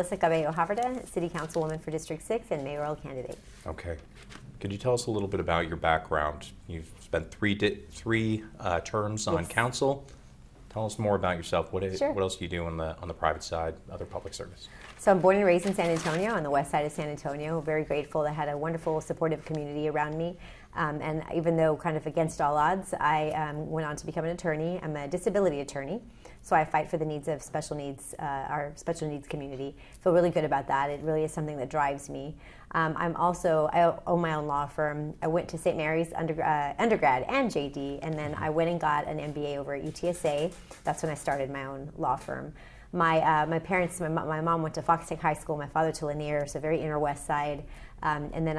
Melissa Cabello Havrda, City Councilwoman for District 6 and mayoral candidate. Okay. Could you tell us a little bit about your background? You've spent three terms on council. Tell us more about yourself. What else do you do on the private side, other public service? So I'm born and raised in San Antonio, on the west side of San Antonio. Very grateful. I had a wonderful, supportive community around me. And even though kind of against all odds, I went on to become an attorney. I'm a disability attorney. So I fight for the needs of special needs, our special needs community. Feel really good about that. It really is something that drives me. I own my own law firm. I went to St. Mary's undergrad and JD, and then I went and got an MBA over at UTSA. That's when I started my own law firm. My parents, my mom went to Fox Tech High School, my father to Lanier, so very inner west side. And then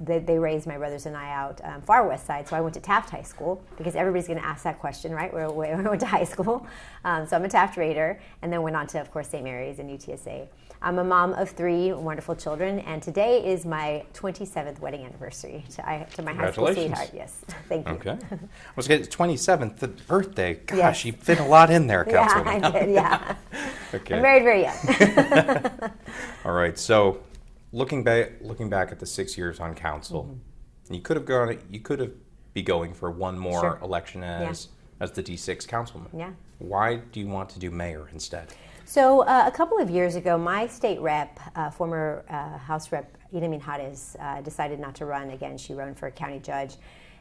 they raised my brothers and I out far west side, so I went to Taft High School because everybody's going to ask that question, right? Where I went to high school. So I'm a Taft Raider, and then went on to, of course, St. Mary's and UTSA. I'm a mom of 3 wonderful children, and today is my 27th wedding anniversary to my high school sweetheart. Yes, thank you. Okay. I was getting 27th, the birthday. Gosh, yes. You fit a lot in there, Councilwoman. Yeah, I did, yeah. Okay. I'm married very young. All right, so looking back at the 6 years on council, you could have been going for one more election as the D6 councilman. Yeah. Why do you want to do mayor instead? So a couple of years ago, my state rep, former House Rep Ida Minjares, decided not to run again. She ran for a county judge,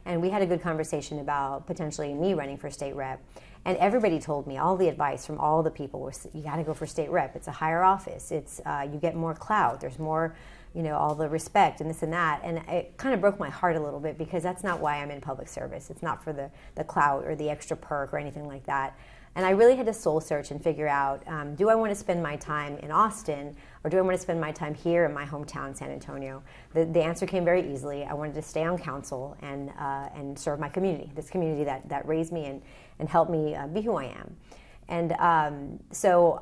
and we had a good conversation about potentially me running for state rep. And everybody told me, all the advice from all the people was, you got to go for state rep. It's a higher office. It's you get more clout. There's more, all the respect and this and that. And it kind of broke my heart a little bit because that's not why I'm in public service. It's not for the clout or the extra perk or anything like that. And I really had to soul search and figure out, do I want to spend my time in Austin or do I want to spend my time here in my hometown, San Antonio? The answer came very easily. I wanted to stay on council and serve my community, this community that raised me and helped me be who I am. And so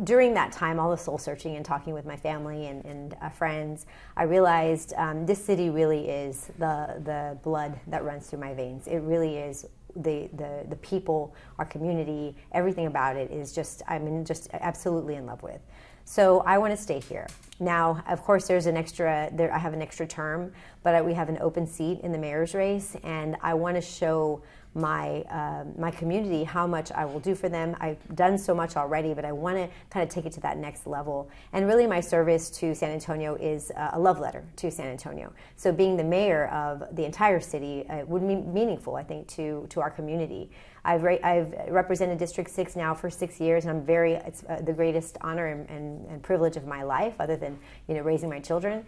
during that time, all the soul searching and talking with my family and friends, I realized this city really is the blood that runs through my veins. It really is. The people, our community, everything about it is just absolutely in love with. So I want to stay here. Now, of course, I have an extra term, but we have an open seat in the mayor's race, and I want to show my community how much I will do for them. I've done so much already, but I want to kind of take it to that next level. And really my service to San Antonio is a love letter to San Antonio. So being the mayor of the entire city would be meaningful, I think, to our community. I've represented District 6 now for 6 years, and it's the greatest honor and privilege of my life, other than raising my children.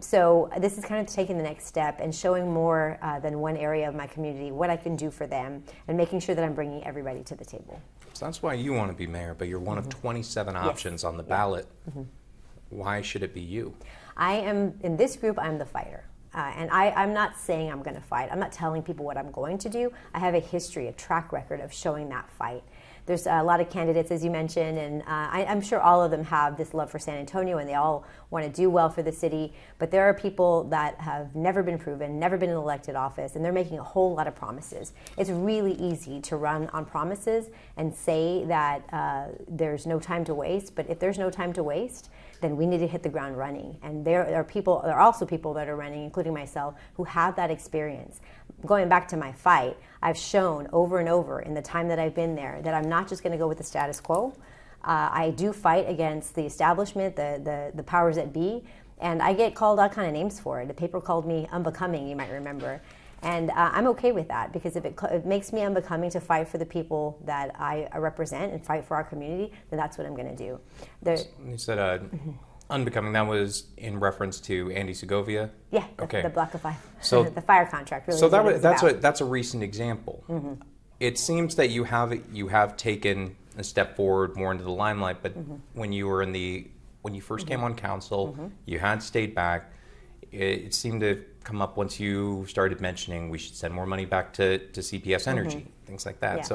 So this is kind of taking the next step and showing more than one area of my community, what I can do for them, and making sure that I'm bringing everybody to the table. So that's why you want to be mayor, but you're one of 27 options on the ballot. Why should it be you? In this group, I'm the fighter. And I'm not saying I'm going to fight. I'm not telling people what I'm going to do. I have a history, a track record of showing that fight. There's a lot of candidates, as you mentioned, and I'm sure all of them have this love for San Antonio, and they all want to do well for the city. But there are people that have never been proven, never been in elected office, and they're making a whole lot of promises. It's really easy to run on promises and say that there's no time to waste. But if there's no time to waste, then we need to hit the ground running. And there are also people that are running, including myself, who have that experience. Going back to my fight, I've shown over and over in the time that I've been there that I'm not just going to go with the status quo. I do fight against the establishment, the powers that be, and I get called all kind of names for it. The paper called me unbecoming, you might remember. And I'm okay with that, because if it makes me unbecoming to fight for the people that I represent and fight for our community, then that's what I'm going to do. You said unbecoming, that was in reference to Andy Segovia? Yeah, okay. The block of 5. So the fire contract. Really, so that's a recent example. It seems that you have taken a step forward more into the limelight, but when you first came on council, you had stayed back. It seemed to come up once you started mentioning we should send more money back to CPS Energy, things like that.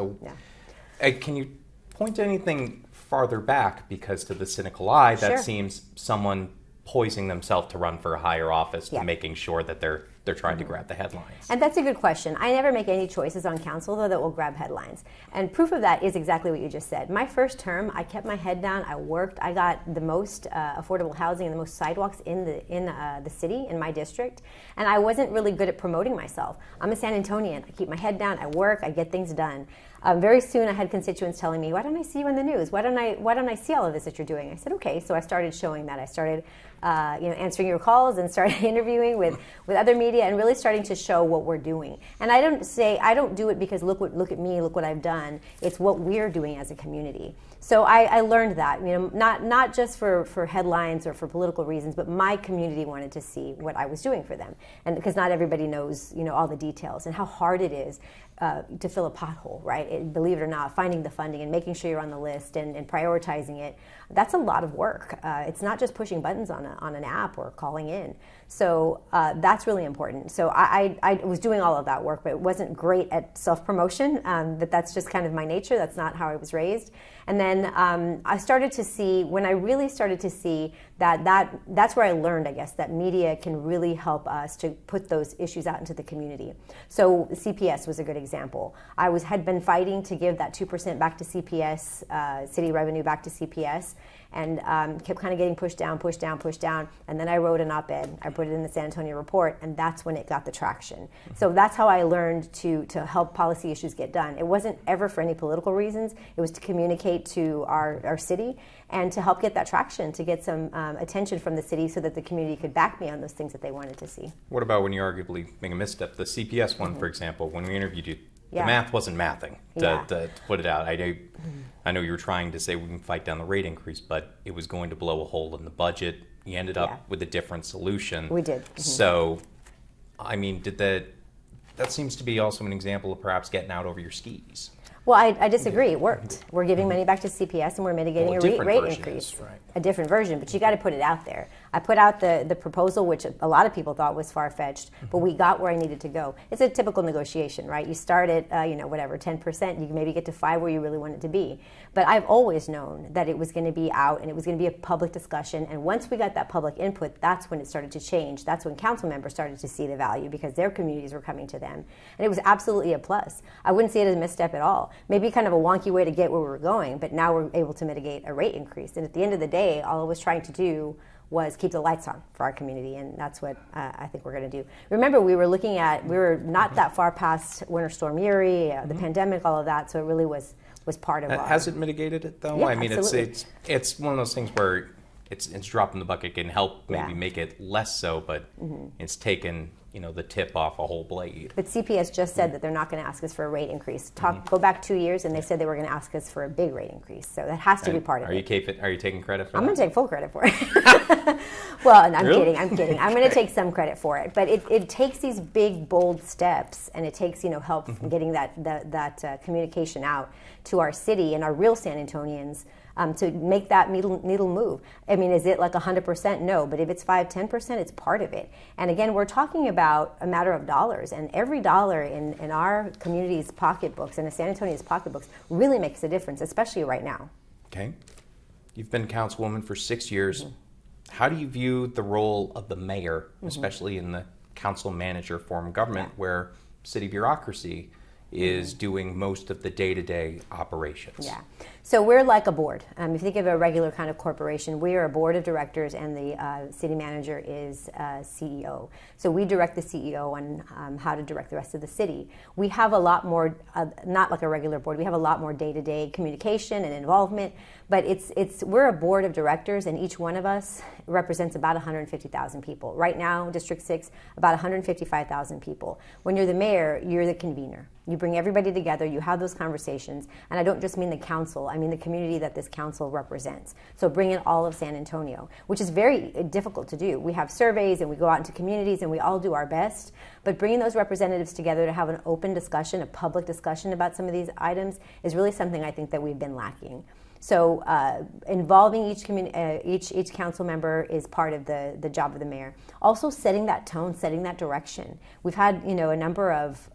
Can you point to anything farther back, because to the cynical eye, that seems someone poising themselves to run for a higher office, to making sure that they're they're trying to grab the headlines. And that's a good question. I never make any choices on council, though, that will grab headlines. And proof of that is exactly what you just said. My first term, I kept my head down. I worked. I got the most affordable housing and the most sidewalks in the city, in my district. And I wasn't really good at promoting myself. I'm a San Antonian. I keep my head down. I work. I get things done. Very soon, I had constituents telling me, "Why don't I see you in the news? Why don't I see all of this that you're doing?" I said, "Okay." So I started showing that. I started, answering your calls and started interviewing with other media and really starting to show what we're doing. And I don't do it because look at me, look what I've done. It's what we're doing as a community. So I learned that, not just for headlines or for political reasons, but my community wanted to see what I was doing for them, and because not everybody knows, all the details and how hard it is to fill a pothole, right? Believe it or not, finding the funding and making sure you're on the list and prioritizing it, that's a lot of work. It's not just pushing buttons on an app or calling in. So that's really important. So I was doing all of that work, but it wasn't great at self-promotion, but that's just kind of my nature. That's not how I was raised. And then I started to see, when I really started to see that's where I learned, I guess, that media can really help us to put those issues out into the community. So CPS was a good example. I had been fighting to give that 2% back to CPS, city revenue back to CPS, and kept kind of getting pushed down. And then I wrote an op-ed. I put it in the San Antonio Report, and that's when it got the traction. So that's how I learned to help policy issues get done. It wasn't ever for any political reasons. It was to communicate to our city and to help get that traction, to get some attention from the city so that the community could back me on those things that they wanted to see. What about when you arguably make a misstep? The CPS one, for example, when we interviewed you, the math wasn't mathing, to put it out. I know you were trying to say we can fight down the rate increase, but it was going to blow a hole in the budget. You ended up with a different solution. We did. So, I mean, that seems to be also an example of perhaps getting out over your skis. Well, I disagree. It worked. We're giving money back to CPS and we're mitigating a rate increase. Right. A different version, but you got to put it out there. I put out the proposal, which a lot of people thought was far-fetched, but we got where I needed to go. It's a typical negotiation, right? You start at, 10%. You can maybe get to 5% where you really want it to be. But I've always known that it was going to be out and it was going to be a public discussion. And once we got that public input, that's when it started to change. That's when council members started to see the value because their communities were coming to them. And it was absolutely a plus. I wouldn't see it as a misstep at all. Maybe kind of a wonky way to get where we were going, but now we're able to mitigate a rate increase. And at the end of the day, all I was trying to do was keep the lights on for our community, and that's what I think we're going to do. Remember, we were not that far past Winter Storm Uri, the pandemic, all of that, so it really was part of Has it mitigated it, though? Yeah, I mean, absolutely. it's one of those things where it's drop in the bucket can help maybe make it less so, but it's taken the tip off a whole blade. But CPS just said that they're not going to ask us for a rate increase. Go back 2 years, and they said they were going to ask us for a big rate increase. So that has to be part of it. Are you taking credit for that? I'm going to take full credit for it. Well, I'm Really? kidding. I'm going to take some credit for it. But it takes these big, bold steps, and it takes help from getting that communication out to our city and our real San Antonians to make that needle move. I mean, is it like 100%? No, but if it's 5-10%, it's part of it. And again, we're talking about a matter of dollars, and every dollar in our community's pocketbooks and in San Antonio's pocketbooks really makes a difference, especially right now. Okay. You've been councilwoman for 6 years. How do you view the role of the mayor, especially in the council manager form of government, where city bureaucracy is doing most of the day-to-day operations? Yeah. So we're like a board. If you think of a regular kind of corporation, we are a board of directors, and the city manager is CEO. So we direct the CEO on how to direct the rest of the city. We have a lot more, not like a regular board, we have a lot more day-to-day communication and involvement, but we're a board of directors, and each one of us represents about 150,000 people. Right now, District 6, about 155,000 people. When you're the mayor, you're the convener. You bring everybody together, you have those conversations, and I don't just mean the council, I mean the community that this council represents. So bring in all of San Antonio, which is very difficult to do. We have surveys and we go out into communities and we all do our best, but bringing those representatives together to have an open discussion, a public discussion about some of these items is really something I think that we've been lacking. So involving each council member is part of the job of the mayor. Also setting that tone, setting that direction. We've had a number of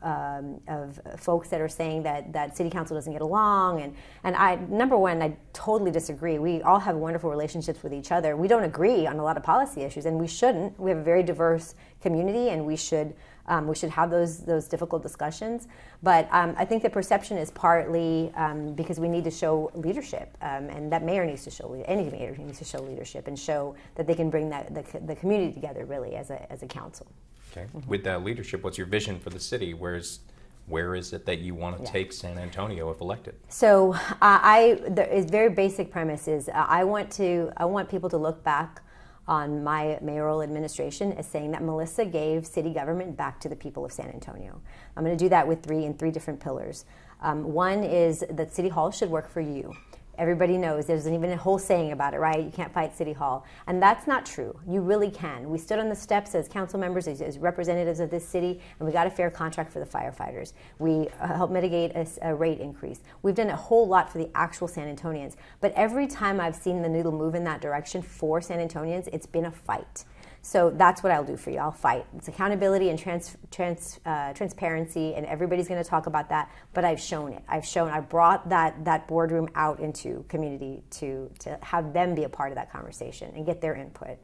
folks that are saying that city council doesn't get along, and I totally disagree. We all have wonderful relationships with each other. We don't agree on a lot of policy issues, and we shouldn't. We have a very diverse community, and we should have those difficult discussions. But I think the perception is partly because we need to show leadership, and that mayor needs to show any mayor needs to show leadership and show that they can bring the community together really as a council. Okay. With that leadership, what's your vision for the city? Where is it that you want to take San Antonio if elected? So the very basic premise is I want people to look back on my mayoral administration as saying that Melissa gave city government back to the people of San Antonio. I'm going to do that with three different pillars. One is that City Hall should work for you. Everybody knows there's even a whole saying about it, right? You can't fight City Hall. And that's not true. You really can. We stood on the steps as council members, as representatives of this city, and we got a fair contract for the firefighters. We helped mitigate a rate increase. We've done a whole lot for the actual San Antonians. But every time I've seen the needle move in that direction for San Antonians, it's been a fight. So that's what I'll do for you. I'll fight. It's accountability and transparency, and everybody's going to talk about that. But I've shown it. I brought that boardroom out into community to have them be a part of that conversation and get their input.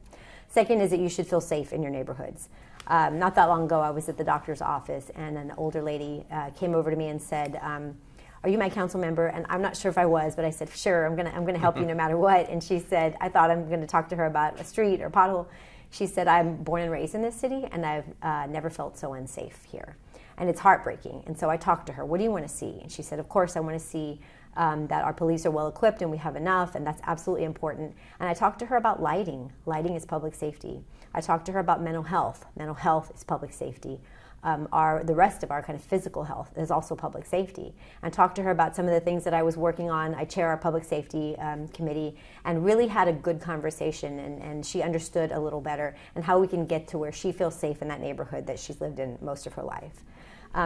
Second is that you should feel safe in your neighborhoods. Not that long ago, I was at the doctor's office, and an older lady came over to me and said, "Are you my council member?" And I'm not sure if I was, but I said, "Sure, I'm gonna help you no matter what." And she said, I thought I'm going to talk to her about a street or pothole. She said, "I'm born and raised in this city, and I've never felt so unsafe here. And it's heartbreaking." And so I talked to her, "What do you want to see?" And she said, "Of course, I want to see that our police are well equipped and we have enough, and that's absolutely important." And I talked to her about lighting. Lighting is public safety. I talked to her about mental health. Mental health is public safety. The rest of our kind of physical health is also public safety. And talked to her about some of the things that I was working on. I chair our public safety committee, and really had a good conversation, and she understood a little better and how we can get to where she feels safe in that neighborhood that she's lived in most of her life.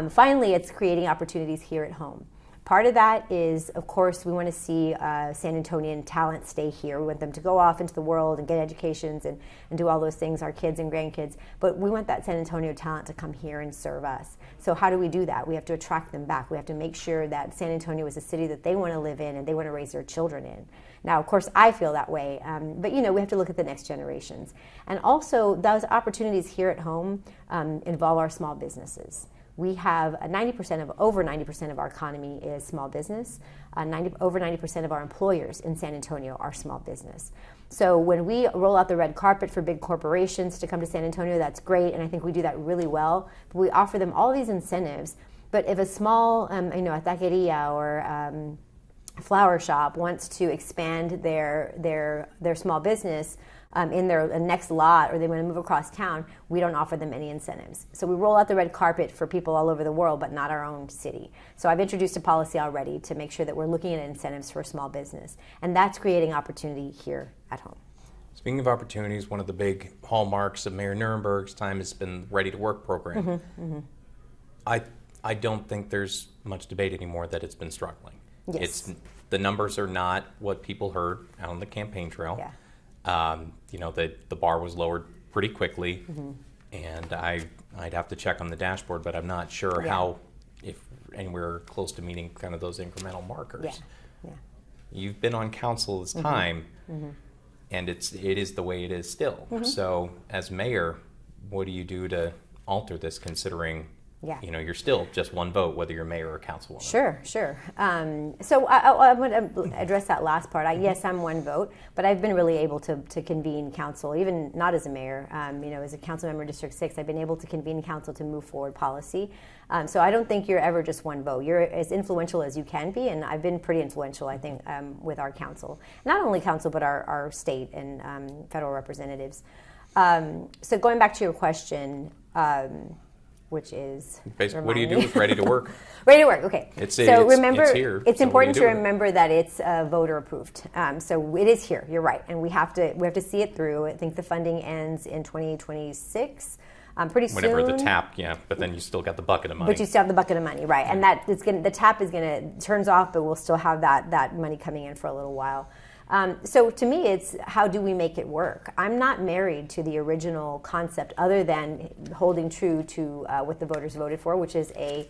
Finally, it's creating opportunities here at home. Part of that is, of course, we want to see San Antonian talent stay here. We want them to go off into the world and get educations and do all those things, our kids and grandkids. But we want that San Antonio talent to come here and serve us. So how do we do that? We have to attract them back. We have to make sure that San Antonio is a city that they want to live in and they want to raise their children in. Now, of course, I feel that way, but we have to look at the next generations. And also, those opportunities here at home involve our small businesses. We have over 90% of our economy is small business. Over 90% of our employers in San Antonio are small business. So when we roll out the red carpet for big corporations to come to San Antonio, that's great, and I think we do that really well. But we offer them all these incentives. But if a small, a taqueria or flower shop wants to expand their small business in their next lot, or they want to move across town, we don't offer them any incentives. So we roll out the red carpet for people all over the world, but not our own city. So I've introduced a policy already to make sure that we're looking at incentives for small business, and that's creating opportunity here at home. Speaking of opportunities, one of the big hallmarks of Mayor Nirenberg's time has been the Ready to Work program. Mm-hmm, mm-hmm. I don't think there's much debate anymore that it's been struggling. Yes. The numbers are not what people heard out on the campaign trail. Yeah. The bar was lowered pretty quickly, mm-hmm. and I'd have to check on the dashboard, but I'm not sure if anywhere close to meeting kind of those incremental markers. Yeah. Yeah. You've been on council this time, mm-hmm. and it is the way it is still. Mm-hmm. So as mayor, what do you do to alter this, considering you're still just one vote, whether you're mayor or councilwoman? Sure. So I want to address that last part. Yes, I'm one vote, but I've been really able to convene council, even not as a mayor. As a council member in District 6, I've been able to convene council to move forward policy. So I don't think you're ever just one vote. You're as influential as you can be, and I've been pretty influential, I think, with our council. Not only council, but our state and federal representatives. So going back to your question, which is basically, what do you do with Ready to Work? Ready to Work, okay. Remember, it's here. It's important to remember that it's voter approved. So it is here. You're right, and we have to see it through. I think the funding ends in 2026. Pretty soon. Whenever the tap, yeah, but then you still got the bucket of money. But you still have the bucket of money, right? And that it's the tap is turns off, but we'll still have that money coming in for a little while. So to me, it's how do we make it work? I'm not married to the original concept, other than holding true to what the voters voted for, which is a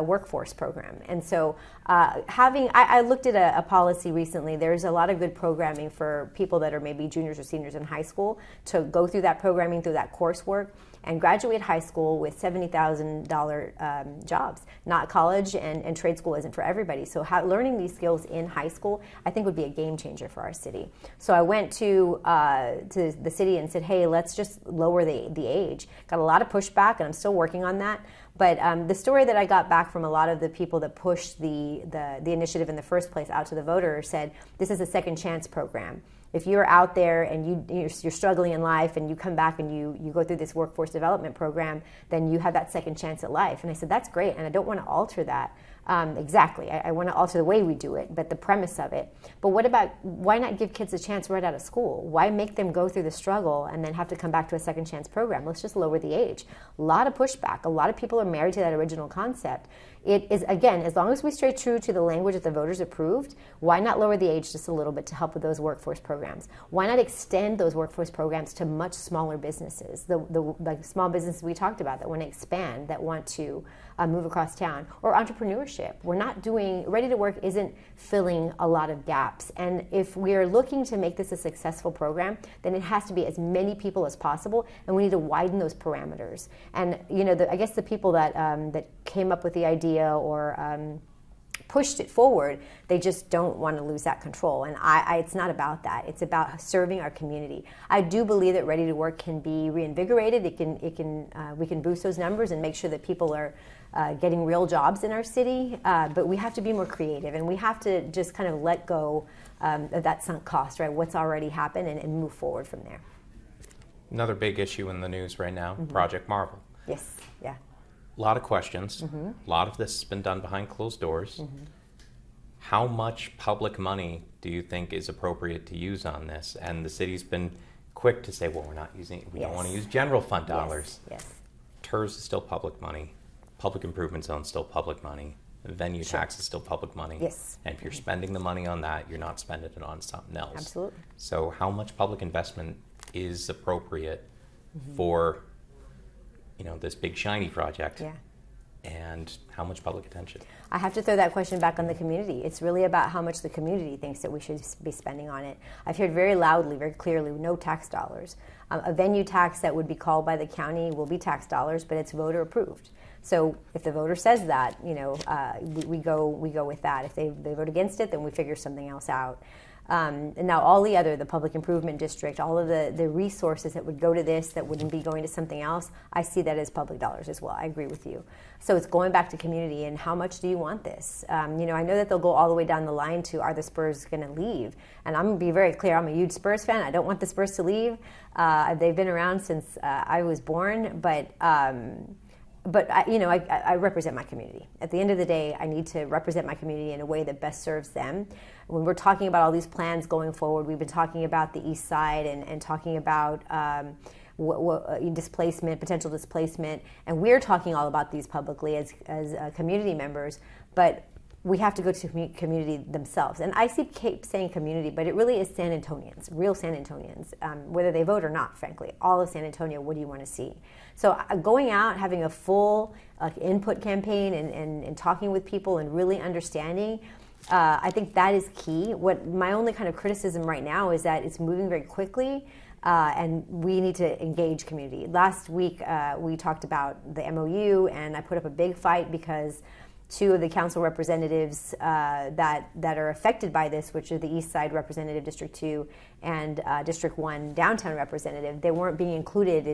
workforce program. And so I looked at a policy recently. There's a lot of good programming for people that are maybe juniors or seniors in high school to go through that programming, through that coursework, and graduate high school with $70,000 jobs. Not college and trade school isn't for everybody. So learning these skills in high school, I think, would be a game changer for our city. So I went to the city and said, hey, let's just lower the age. Got a lot of pushback, and I'm still working on that. But the story that I got back from a lot of the people that pushed the initiative in the first place out to the voters said, this is a second chance program. If you're out there and you're struggling in life and you come back and you go through this workforce development program, then you have that second chance at life. And I said, that's great, and I don't want to alter that. Exactly. I want to alter the way we do it, but the premise of it. But why not give kids a chance right out of school? Why make them go through the struggle and then have to come back to a second chance program? Let's just lower the age. A lot of pushback. A lot of people are married to that original concept. It is, again, as long as we stay true to the language that the voters approved, why not lower the age just a little bit to help with those workforce programs? Why not extend those workforce programs to much smaller businesses, the small businesses we talked about that want to expand, that want to move across town, or entrepreneurship. We're not doing, Ready to Work isn't filling a lot of gaps. And if we are looking to make this a successful program, then it has to be as many people as possible, and we need to widen those parameters. And I guess the people that came up with the idea or pushed it forward, they just don't want to lose that control. And it's not about that. It's about serving our community. I do believe that Ready to Work can be reinvigorated. We can boost those numbers and make sure that people are getting real jobs in our city. But we have to be more creative, and we have to just kind of let go of that sunk cost, right? What's already happened, and move forward from there. Another big issue in the news right now, Project Marvel. Yes, yeah. A lot of questions. A lot of this has been done behind closed doors. How much public money do you think is appropriate to use on this? And the city's been quick to say, well, we don't want to use general fund dollars. Yes. TERS is still public money. Public improvement zone is still public money. Venue tax is still public money. Yes. And if you're spending the money on that, you're not spending it on something else. Absolutely. So how much public investment is appropriate for this big shiny project? Yeah. And how much public attention? I have to throw that question back on the community. It's really about how much the community thinks that we should be spending on it. I've heard very loudly, very clearly, no tax dollars. A venue tax that would be called by the county will be tax dollars, but it's voter approved. So if the voter says that, we go with that. If they vote against it, then we figure something else out. And now all the public improvement district, all of the resources that would go to this that wouldn't be going to something else, I see that as public dollars as well. I agree with you. So it's going back to community, and how much do you want this? I know that they'll go all the way down the line to, are the Spurs going to leave? And I'm going to be very clear, I'm a huge Spurs fan. I don't want the Spurs to leave. They've been around since I was born, but I represent my community. At the end of the day, I need to represent my community in a way that best serves them. When we're talking about all these plans going forward, we've been talking about the East Side and talking about displacement, potential displacement, and we're talking all about these publicly as community members, but we have to go to community themselves. And I keep saying community, but it really is San Antonians, real San Antonians, whether they vote or not, frankly. All of San Antonio, what do you want to see? So going out, having a full input campaign and talking with people and really understanding, I think that is key. What my only kind of criticism right now is that it's moving very quickly, and we need to engage community. Last week, we talked about the MOU, and I put up a big fight because two of the council representatives that are affected by this, which are the East Side Representative, District 2, and District 1 Downtown Representative, they weren't being included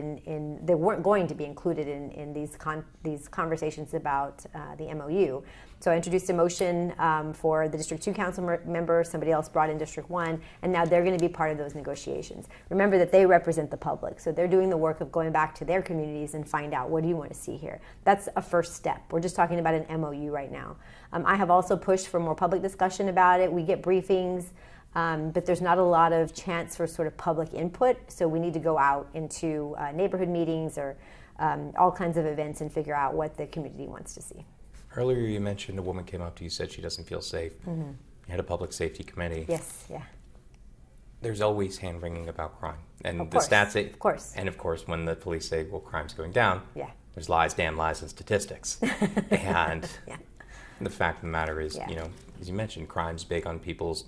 they weren't going to be included in these conversations about the MOU. So I introduced a motion for the District 2 council member, somebody else brought in District 1, and now they're going to be part of those negotiations. Remember that they represent the public, so they're doing the work of going back to their communities and find out, what do you want to see here? That's a first step. We're just talking about an MOU right now. I have also pushed for more public discussion about it. We get briefings. but there's not a lot of chance for sort of public input. So we need to go out into neighborhood meetings or all kinds of events and figure out what the community wants to see. Earlier you mentioned a woman came up to you, said she doesn't feel safe. You had a public safety committee. Yes, yeah. There's always hand-wringing about crime. And Of the course, stats say, of course. and of course when the police say, well, crime's going down, Yeah. there's lies, damn lies, and statistics. And Yeah. the fact of the matter is, Yeah. you know, as you mentioned, crime's big on people's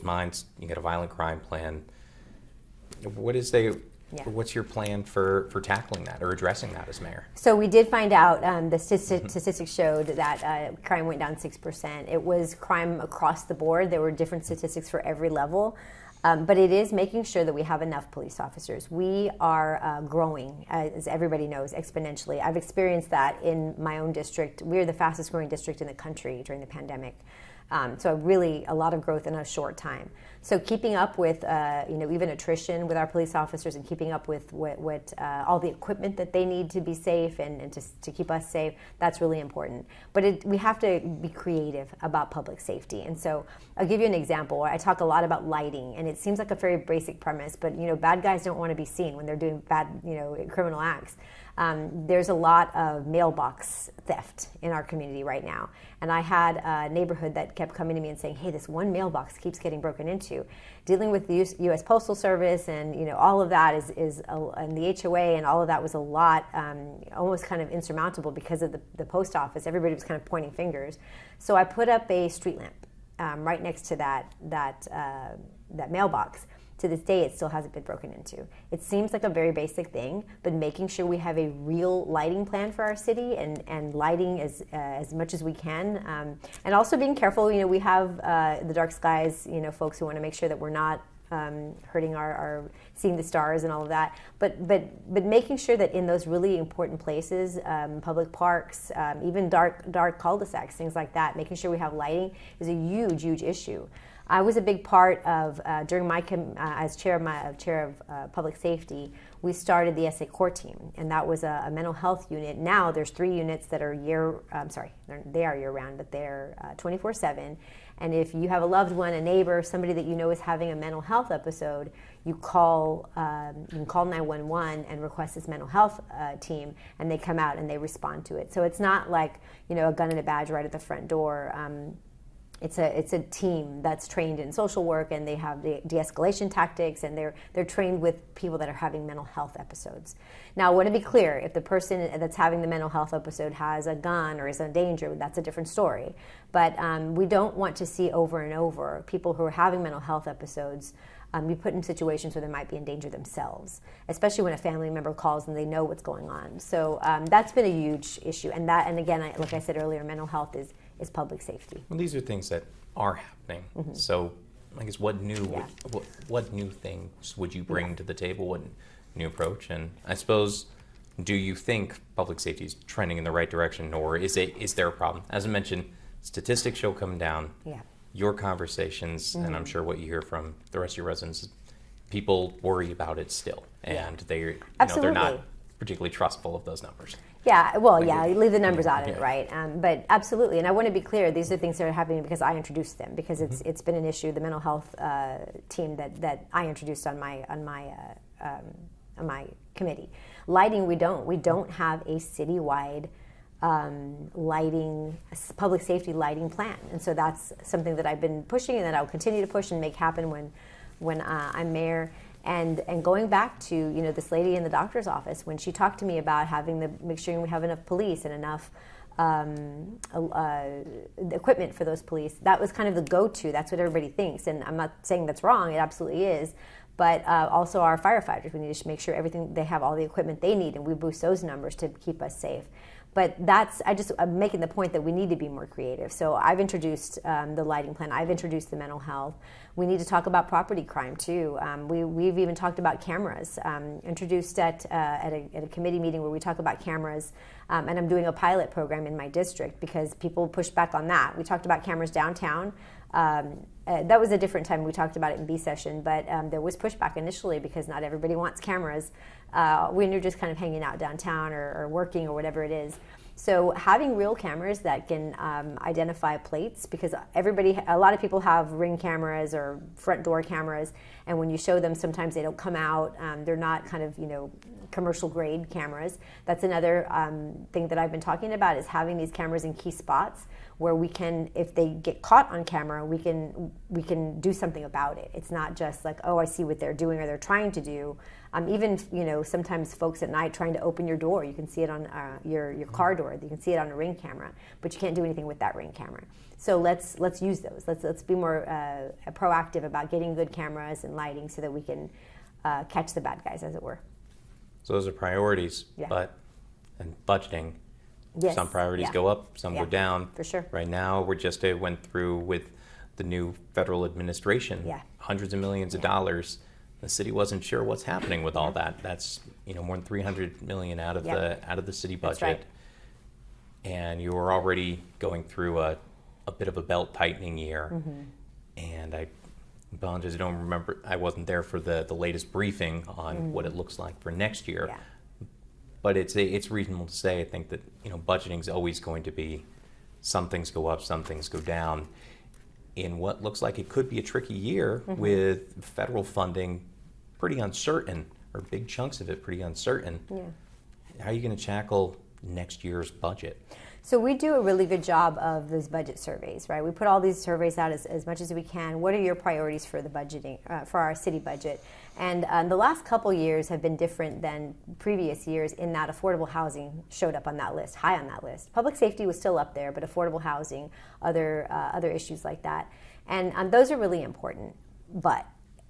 minds. You get a violent crime plan. What's your plan for tackling that or addressing that as mayor? So we did find out, the statistics showed that crime went down 6%. It was crime across the board. There were different statistics for every level. But it is making sure that we have enough police officers. We are growing, as everybody knows, exponentially. I've experienced that in my own district. We're the fastest growing district in the country during the pandemic. So really a lot of growth in a short time. So keeping up with, even attrition with our police officers and keeping up with what all the equipment that they need to be safe and to keep us safe, that's really important. But we have to be creative about public safety. And so I'll give you an example. I talk a lot about lighting, and it seems like a very basic premise, but bad guys don't want to be seen when they're doing bad, criminal acts. There's a lot of mailbox theft in our community right now. And I had a neighborhood that kept coming to me and saying, hey, this one mailbox keeps getting broken into. Dealing with the U.S. Postal Service and all of that and the HOA and all of that was a lot, almost kind of insurmountable because of the post office. Everybody was kind of pointing fingers. So I put up a street lamp right next to that mailbox. To this day, it still hasn't been broken into. It seems like a very basic thing, but making sure we have a real lighting plan for our city and lighting as much as we can, and also being careful. We have the dark skies. Folks who want to make sure that we're not hurting our seeing the stars and all of that. But making sure that in those really important places, public parks, even dark cul-de-sacs, things like that, making sure we have lighting is a huge issue. I was a big part of, during my, as chair of public safety, we started the SA Core Team, and that was a mental health unit. Now there's 3 units that are they are year-round, but they're 24/7. And if you have a loved one, a neighbor, somebody that is having a mental health episode, you can call 911 and request this mental health team, and they come out and they respond to it. So it's not like a gun and a badge right at the front door. It's a team that's trained in social work, and they have the de-escalation tactics, and they're trained with people that are having mental health episodes. Now, I want to be clear: if the person that's having the mental health episode has a gun or is in danger, that's a different story. But we don't want to see over and over people who are having mental health episodes be put in situations where they might be in danger themselves, especially when a family member calls and they know what's going on. So that's been a huge issue, and again, like I said earlier, mental health is public safety. Well, these are things that are happening. Mm-hmm. So, I guess what new things would you bring to the table? What new approach? And I suppose, do you think public safety is trending in the right direction, or is there a problem? As I mentioned, statistics show come down. Yeah. Your conversations, and I'm sure what you hear from the rest of your residents, people worry about it still, and they're not particularly trustful of those numbers. Yeah, well, you leave the numbers out of it, right? But absolutely, and I want to be clear, these are things that are happening because I introduced them, because it's been an issue. The mental health team that I introduced on my committee. Lighting, we don't have a citywide public safety lighting plan, and so that's something that I've been pushing, and that I'll continue to push and make happen when I'm mayor. And going back to this lady in the doctor's office, when she talked to me about make sure we have enough police and enough equipment for those police, that was kind of the go-to. That's what everybody thinks, and I'm not saying that's wrong. It absolutely is. But also our firefighters, we need to make sure they have all the equipment they need, and we boost those numbers to keep us safe. But I'm making the point that we need to be more creative. So I've introduced the lighting plan. I've introduced the mental health. We need to talk about property crime too. We've even talked about cameras. Introduced at a committee meeting where we talk about cameras, and I'm doing a pilot program in my district because people pushed back on that. We talked about cameras downtown. That was a different time. We talked about it in B session, but there was pushback initially because not everybody wants cameras when you're just kind of hanging out downtown or working or whatever it is. So having real cameras that can identify plates, because a lot of people have Ring cameras or front door cameras, and when you show them, sometimes they don't come out. They're not kind of, commercial grade cameras. That's another thing that I've been talking about, is having these cameras in key spots where we can, if they get caught on camera, we can do something about it. It's not just like, oh, I see what they're doing or they're trying to do. Even sometimes folks at night trying to open your door, you can see it on your car door. You can see it on a Ring camera, but you can't do anything with that Ring camera. So let's use those. Let's be more proactive about getting good cameras and lighting so that we can catch the bad guys, as it were. So those are priorities, Yeah. but in budgeting, Yes. some priorities Yeah. go up, some go down. For sure. Right now, we just went through with the new federal administration, Yeah. hundreds of millions of dollars. The city wasn't sure what's happening with all that. That's more than $300 million out of the city budget. That's right. And you were already going through a bit of a belt tightening year. Mm-hmm. And I apologize, I don't remember. I wasn't there for the latest briefing on what it looks like for next year. Yeah. But it's reasonable to say, I think, that budgeting is always going to be, some things go up, some things go down. In what looks like it could be a tricky year with federal funding pretty uncertain, or big chunks of it pretty uncertain. Yeah. How are you going to tackle next year's budget? So we do a really good job of those budget surveys, right? We put all these surveys out as much as we can. What are your priorities for the budgeting, for our city budget? And the last couple years have been different than previous years in that affordable housing showed up on that list, high on that list. Public safety was still up there, but affordable housing, other issues like that. And those are really important, but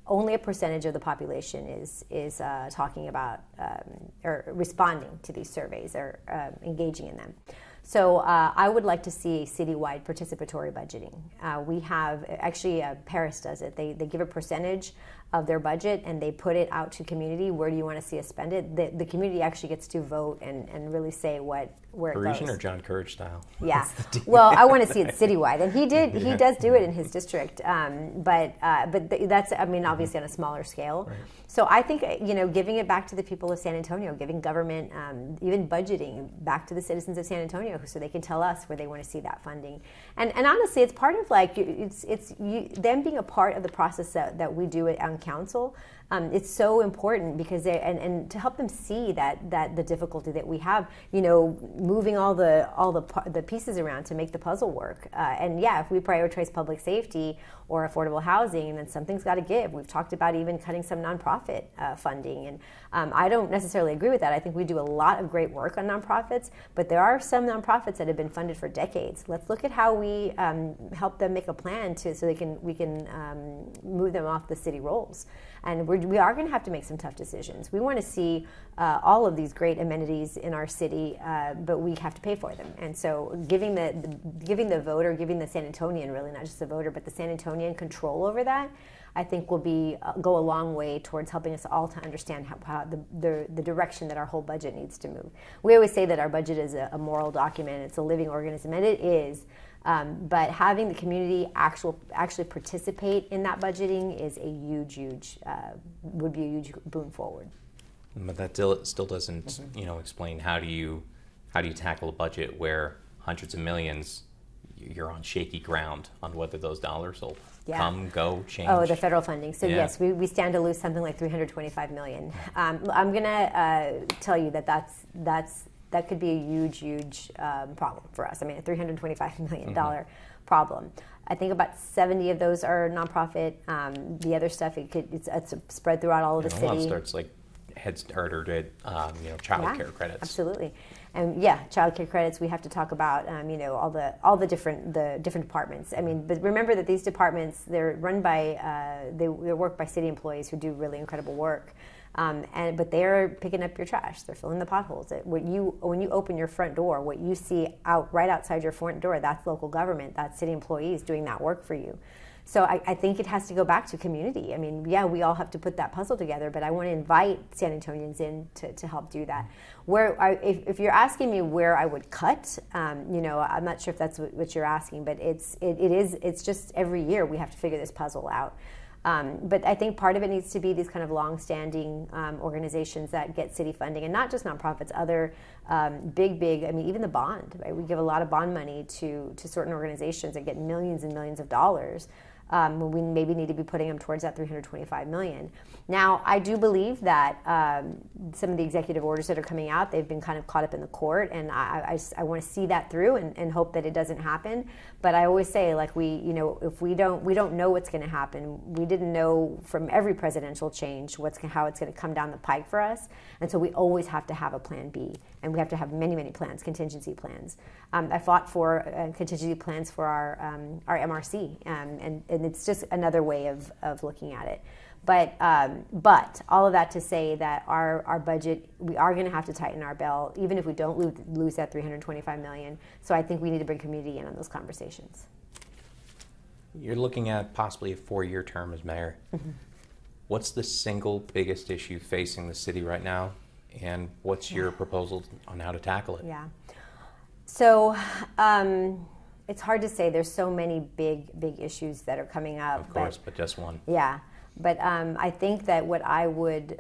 only a percentage of the population is talking about or responding to these surveys or engaging in them. So I would like to see citywide participatory budgeting. We have, actually Paris does it. They give a percentage of their budget and they put it out to community. Where do you want to see us spend it? The community actually gets to vote and really say where it Parisian goes. Or John Courage style? Yeah. Well, I want to see it citywide, and he does do it in his district. But that's, obviously on a smaller scale. Right. So I think, giving it back to the people of San Antonio, giving government, even budgeting back to the citizens of San Antonio, so they can tell us where they want to see that funding. And honestly, it's part of them being a part of the process that we do on council. It's so important because and to help them see that the difficulty that we have, moving all the pieces around to make the puzzle work. And yeah, if we prioritize public safety or affordable housing, then something's got to give. We've talked about even cutting some nonprofit funding, and I don't necessarily agree with that. I think we do a lot of great work on nonprofits, but there are some nonprofits that have been funded for decades. Let's look at how we help them make a plan so we can move them off the city rolls. And we are going to have to make some tough decisions. We want to see all of these great amenities in our city, but we have to pay for them. And so giving the voter, giving the San Antonian, really not just the voter, but the San Antonian control over that, I think will go a long way towards helping us all to understand how the direction that our whole budget needs to move. We always say that our budget is a moral document. It's a living organism, and it is. But having the community actually participate in that budgeting is would be a huge boon forward. But that still doesn't, explain how do you tackle a budget where hundreds of millions, you're on shaky ground on whether those dollars will come, go, change. Oh, the federal funding. So Yeah. yes, we stand to lose something like $325 million. I'm gonna tell you that could be a huge problem for us. A $325 million problem. I think about 70 of those are nonprofit. The other stuff, it's spread throughout all of the city. A lot starts like Head Start or child care credits. Absolutely. And child care credits. We have to talk about all the different departments. But remember that these departments, they're run by they work by city employees who do really incredible work. But they're picking up your trash. They're filling the potholes. When you open your front door, what you see right outside your front door, that's local government. That's city employees doing that work for you. So I think it has to go back to community. We all have to put that puzzle together, but I want to invite San Antonians in to help do that. If you're asking me where I would cut, I'm not sure if that's what you're asking, but it's just every year we have to figure this puzzle out. But I think part of it needs to be these kind of long-standing organizations that get city funding, and not just nonprofits, other big, I mean, even the bond, right? We give a lot of bond money to certain organizations that get millions and millions of dollars. When we maybe need to be putting them towards that $325 million. Now, I do believe that some of the executive orders that are coming out, they've been kind of caught up in the court, and I want to see that through and hope that it doesn't happen. But I always say, like, if we don't know what's going to happen. We didn't know from every presidential change how it's going to come down the pike for us, and so we always have to have a plan B, and we have to have many plans, contingency plans. I fought for contingency plans for our MRC, and it's just another way of looking at it. But all of that to say that our budget, we are going to have to tighten our belt, even if we don't lose that $325 million. So I think we need to bring community in on those conversations. You're looking at possibly a 4-year term as mayor. Mm-hmm. What's the single biggest issue facing the city right now, and what's your proposal on how to tackle it? Yeah. So it's hard to say. There's so many big issues that are coming up. Of course, but just one. Yeah, but I think that what I would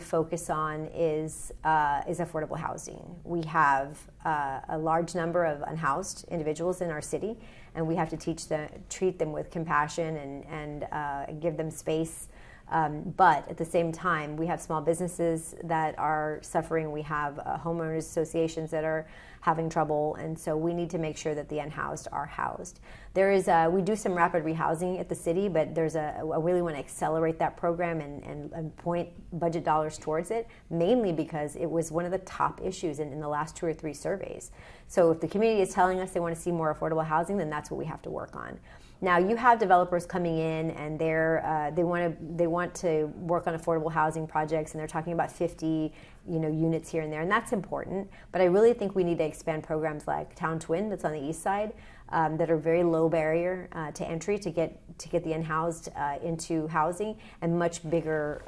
focus on is affordable housing. We have a large number of unhoused individuals in our city, and we have to treat them with compassion and give them space. But at the same time, we have small businesses that are suffering. We have homeowners associations that are having trouble, and so we need to make sure that the unhoused are housed. We do some rapid rehousing at the city, but I really want to accelerate that program and point budget dollars towards it, mainly because it was one of the top issues in the last 2 or 3 surveys. So if the community is telling us they want to see more affordable housing, then that's what we have to work on. Now you have developers coming in, and they want to work on affordable housing projects, and they're talking about 50 units here and there, and that's important. But I really think we need to expand programs like Town Twin, that's on the east side, that are very low barrier to entry to get the unhoused into housing, and much bigger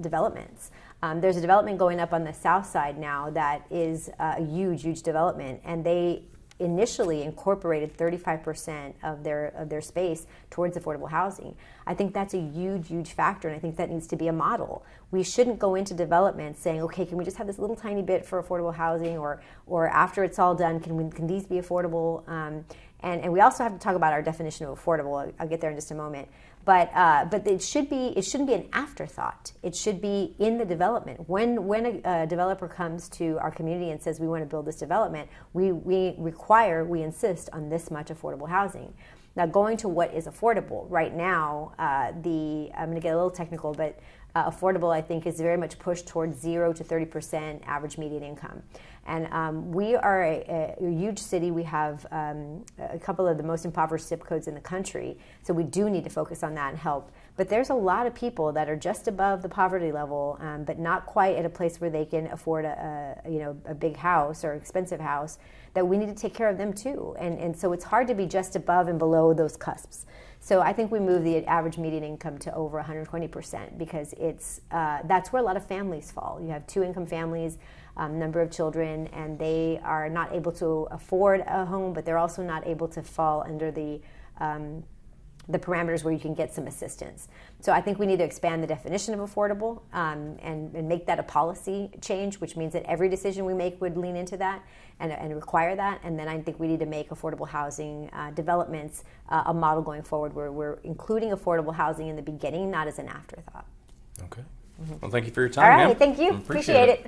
developments. There's a development going up on the south side now that is a huge development, and they initially incorporated 35% of their space towards affordable housing. I think that's a huge factor, and I think that needs to be a model. We shouldn't go into development saying, okay, can we just have this little tiny bit for affordable housing, or after it's all done, can these be affordable? And we also have to talk about our definition of affordable. I'll get there in just a moment. But it shouldn't be an afterthought. It should be in the development. When a developer comes to our community and says we want to build this development, we insist on this much affordable housing. Now, going to what is affordable right now, I'm going to get a little technical, but affordable, I think, is very much pushed towards 0 to 30% average median income. And we are a huge city. We have a couple of the most impoverished zip codes in the country, so we do need to focus on that and help. But there's a lot of people that are just above the poverty level, but not quite at a place where they can afford a big house or expensive house, that we need to take care of them too. And so it's hard to be just above and below those cusps. So I think we move the average median income to over 120%, because that's where a lot of families fall. You have 2-income families, number of children, and they are not able to afford a home, but they're also not able to fall under the parameters where you can get some assistance. So I think we need to expand the definition of affordable and make that a policy change, which means that every decision we make would lean into that and require that. And then I think we need to make affordable housing developments a model going forward, where we're including affordable housing in the beginning, not as an afterthought. Okay. Well, thank you for your time. All right, ma'am. thank you. Appreciate it.